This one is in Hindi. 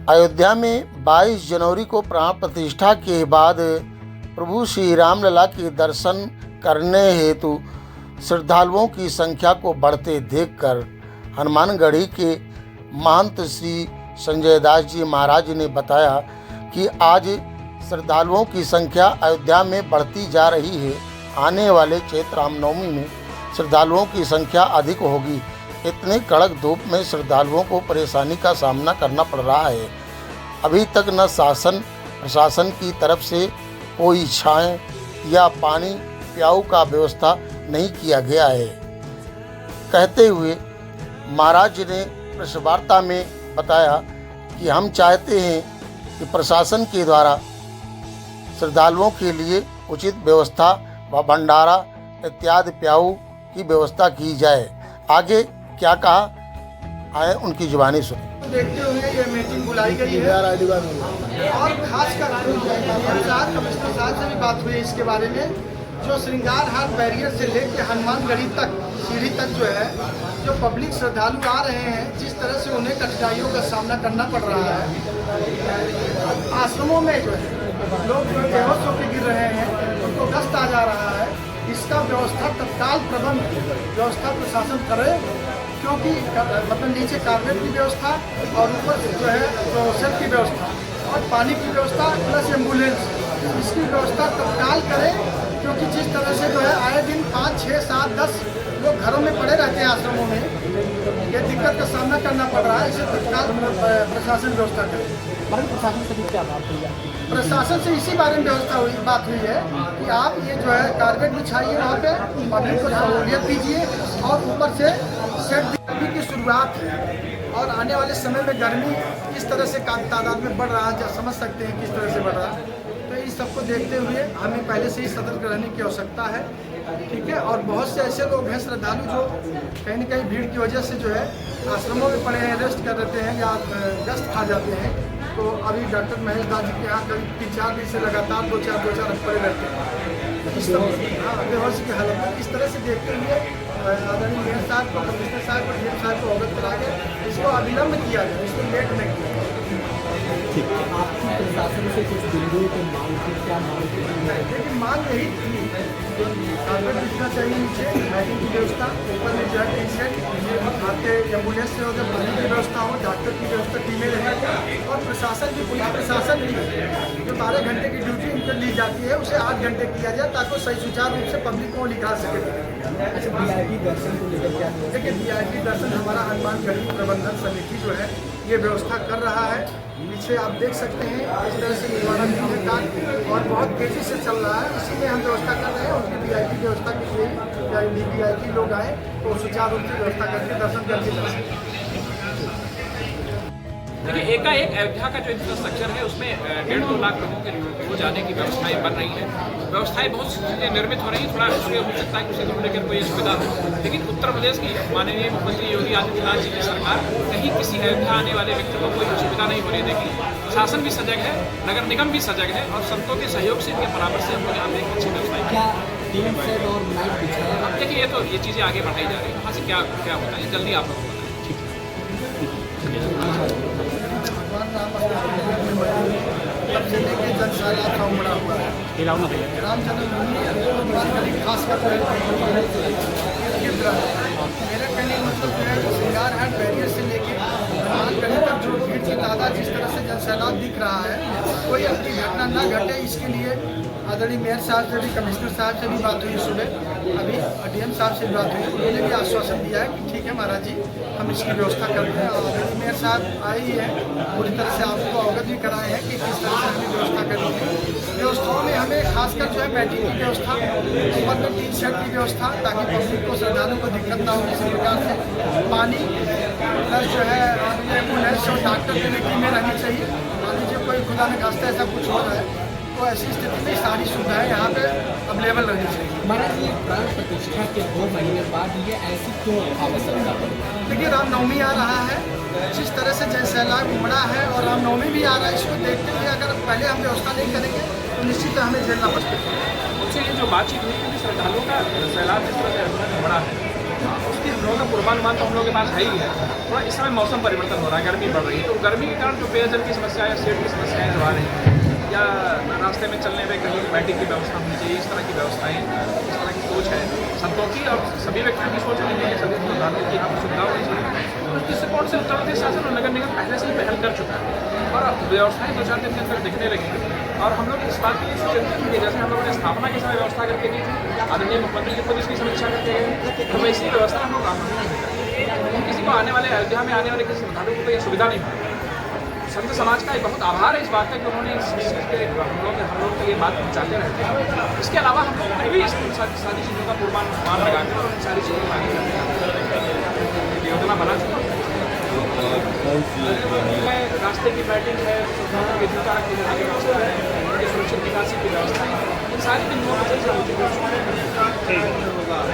अयोध्या में 22 जनवरी को प्राण प्रतिष्ठा के बाद प्रभु श्री रामलला के दर्शन करने हेतु श्रद्धालुओं की संख्या को बढ़ते देखकर हनुमानगढ़ी के महंत श्री संजय दास जी महाराज ने बताया कि आज श्रद्धालुओं की संख्या अयोध्या में बढ़ती जा रही है। आने वाले चैत्र रामनवमी में श्रद्धालुओं की संख्या अधिक होगी। इतने कड़क धूप में श्रद्धालुओं को परेशानी का सामना करना पड़ रहा है। अभी तक न शासन प्रशासन की तरफ से कोई छाएं या पानी प्याऊ का व्यवस्था नहीं किया गया है। कहते हुए महाराज ने प्रेस वार्ता में बताया कि हम चाहते हैं कि प्रशासन के द्वारा श्रद्धालुओं के लिए उचित व्यवस्था व भंडारा इत्यादि प्याऊ की व्यवस्था की जाए। आगे क्या कहा आए उनकी जुबानी सुनी। देखते हुए ये मीटिंग बुलाई गई है और खासकर कमिश्नर साहब से भी बात हुई इसके बारे में। जो श्रृंगार हाट बैरियर से लेकर हनुमानगढ़ी तक सीढ़ी तक जो है, जो पब्लिक श्रद्धालु आ रहे हैं, जिस तरह से उन्हें कठिनाइयों का सामना करना पड़ रहा है। आश्रमों में जो है लोग जो बेहोश होकर गिर रहे हैं, उनको दस्त आ जा रहा है। इसका व्यवस्था तत्काल प्रबंध व्यवस्था प्रशासन करे, क्योंकि मतलब नीचे कार्पेट की व्यवस्था और ऊपर जो है प्रोसेस की व्यवस्था और पानी की व्यवस्था प्लस एम्बुलेंस, इसकी व्यवस्था तत्काल करें। क्योंकि जिस तरह से जो है आए दिन 5, 6, 7, 10 लोग घरों में पड़े रहते हैं आश्रमों में, ये दिक्कत का सामना करना पड़ रहा है। इसे तत्काल प्रशासन व्यवस्था करे। प्रशासन से भी क्या बात हुई है? प्रशासन से इसी बारे में बात हुई है कि आप ये जो है कारपेट बिछाइए, वहाँ पे पब्लिक को सहूलियत दीजिए और ऊपर से सेट गर्मी की शुरुआत है और आने वाले समय में गर्मी किस तरह से तादाद में बढ़ रहा है, जब समझ सकते हैं किस तरह से बढ़ रहा है। तो इस सबको देखते हुए हमें पहले से ही सतर्क रहने की आवश्यकता है, ठीक है। और बहुत से ऐसे लोग हैं श्रद्धालु जो कहीं न कहीं भीड़ की वजह से जो है आश्रमों में पड़े हैं, रेस्ट कर देते हैं या गश्त खा जाते हैं। तो अभी डॉक्टर महेश दास जी के यहाँ करीब 3-4 दिन से लगातार 2-4 पड़े रहते हैं इस तरह बेहोश की हालत में। इस तरह से देखते हुए आदरणीय मेयर साहब को, कमिश्नर साहब को, डीएम साहब को अवगत करा के इसको अविलंब किया जाए, इसको लेट नहीं किया जाए। ठीक है, आपकी प्रशासन से कुछ बिंदुओं को मांग की क्या मांग की? लेकिन मांग यही थी, कारपेट बिछना चाहिए नीचे, लाइटिंग की व्यवस्था, ऊपर में जो है टी सेट, आपके एम्बुलेंस से हो, जब पानी की व्यवस्था हो, डॉक्टर की व्यवस्था टीमें रहे और प्रशासन की पुलिस प्रशासन भी जो 12 घंटे की ड्यूटी उनको ली जाती है उसे 8 घंटे किया जाए, ताकि सही सुचारू रूप से पब्लिक को निकाल सके। अच्छा, VIP दर्शन को लेकर क्या? देखिए, VIP दर्शन हमारा हनुमानगढ़ी प्रबंधन समिति जो है ये व्यवस्था कर रहा है। पीछे आप देख सकते हैं इस तरह से निर्माण कार्य और बहुत तेजी से चल रहा है, इसीलिए हम व्यवस्था कर रहे हैं। उनकी VIP व्यवस्था की गई, VIP लोग आए तो सुचारू रूप से व्यवस्था करके दर्शन करके जा सकें। देखिए, एकाएक अयोध्या का जो इंफ्रास्ट्रक्चर है उसमें 1.5-2 लाख लोगों के रोज आने की व्यवस्थाएं बन रही हैं। व्यवस्थाएं बहुत चीज़ें निर्मित हो रही हैं। थोड़ा इसलिए हो सकता है कि उसे लेकर कोई असुविधा हो, लेकिन उत्तर प्रदेश की माननीय मुख्यमंत्री योगी आदित्यनाथ जी की सरकार कहीं किसी अयोध्या आने वाले व्यक्ति को कोई असुविधा नहीं होने देगी। शासन भी सजग है, नगर निगम भी सजग है और संतों के सहयोग से, इनके परामर्श से हमको यहाँ पे एक अच्छी व्यवस्था क्या टीम सेट और नाइट बिछाया? अब देखिए, ये चीज़ें आगे बढ़ाई जा रही है। वहाँ से क्या होता है जल्दी आप लोगों को तब से लेके जनशाला का उमड़ा हुआ है। राम जन्मभूमि खासकर मेरा कहने का मतलब जो है श्रृंगार हाट बैरियर से लेके हनुमानगढ़ी तक जो भीड़ की तादाद जिस तरह से जनसैलाब दिख रहा है, कोई अपनी घटना ना घटे, इसके लिए आदरणीय मेयर साहब से भी, कमिश्नर साहब से भी बात हुई सुबह, अभी डीएम साहब से भी बात हुई। उन्होंने भी आश्वासन दिया है कि ठीक है महाराज जी, हम इसकी व्यवस्था करते हैं। और आदरणीय मेयर साहब आए ही हैं, पूरी तरह से आपको अवगत भी कराए हैं कि किस तरह से हमें व्यवस्था करनी है। व्यवस्थाओं में हमें खासकर जो है बैठने की व्यवस्था, ऊपर में टीन सेट की व्यवस्था, ताकि पब्लिक को, श्रद्धालुओं को दिक्कत ना हो किसी प्रकार से। पानी प्लस जो है एम्बुलेंस और डॉक्टर की टीमें रहनी चाहिए। मान लीजिए कोई खुदा न खास्ता ऐसा कुछ हो रहा है तो ऐसी स्थिति में सारी सुविधाएं यहाँ पे अवेलेबल रहनी चाहिए। महाराज, ये प्राण प्रतिष्ठा के 2 महीने बाद ये ऐसी क्यों आवश्यकता पड़ी? देखिए, रामनवमी आ रहा है, जिस तरह से जनसैलाब उमड़ा है और रामनवमी भी आ रहा है, इसको देखते हुए अगर पहले हम व्यवस्था नहीं करेंगे तो निश्चित हमें झेलना पड़ सकता है। उनसे जो बातचीत हुई, क्योंकि श्रद्धालुओं का सैलाब जिस तरह से उमड़ा है उसकी हम लोगों का पूर्वानुमान तो हम लोगों के पास है ही है। थोड़ा इस समय मौसम परिवर्तन हो रहा है, गर्मी बढ़ रही है, तो गर्मी के कारण जो पेयजल की समस्या है, सीट की समस्याएं जो आ रही हैं, या रास्ते में चलने में कहीं बैठने की व्यवस्था होनी चाहिए, इस तरह की व्यवस्थाएं, इस तरह की सोच है संतों की और सभी व्यक्तियों की सोच नहीं है, सभी श्रद्धालुओं की यहाँ पर सुविधा होनी चाहिए। तो उस दृष्टिकोण से उत्तर प्रदेश शासन और नगर निगम पहले से ही पहल कर चुका है और व्यवस्थाएं 2-4 दिन के अंदर दिखने लगेंगी। और हम लोग इस बात के लिए सुचिंतित हैं कि जैसे हम लोगों ने स्थापना के समय व्यवस्था करके दी थी, आदरणीय मुख्यमंत्री जी खुद इसकी समीक्षा करके गए, तो वैसी व्यवस्था हम लोग राम किसी को आने वाले अयोध्या में आने वाले किसी श्रद्धालु को तो यह सुविधा नहीं होगी। संत समाज का एक बहुत आभार है इस बात का कि उन्होंने हम लोग को ये बात पहुँचाते रहते हैं। इसके अलावा हम लोग भी इस सारी चीज़ों का पूर्वानुमान लगाकर और इन सारी चीज़ों को आगे करने की योजना बना चुका है। रास्ते की बैटिंग है, विद्युत आरक की व्यवस्था है, उनके सुरक्षित निकासी की व्यवस्था है, इन सारी बिंदुओं पर